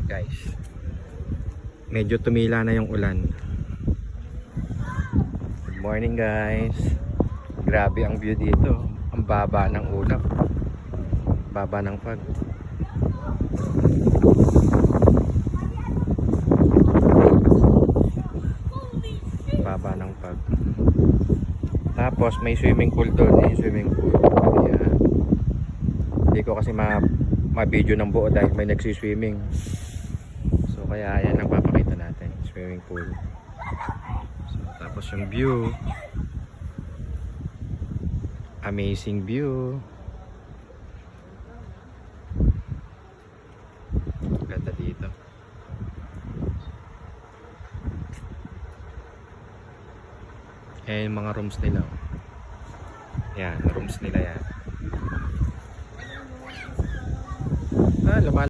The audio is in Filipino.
guys. Medyo tumila na yung ulan. Good morning guys. Grabe ang view dito. Ang baba ng ulap. Baba ng fog. Baba ng fog. Tapos may swimming pool doon. Swimming pool. Ayan. Hindi ko kasi ma-video ng buo dahil may nagsiswimming. So kaya ayan ang papakita natin. Swimming pool. So, tapos yung view. Amazing view. Ganda dito. Ayan yung mga rooms nila. Yan, rooms nila yan. Lumalaki.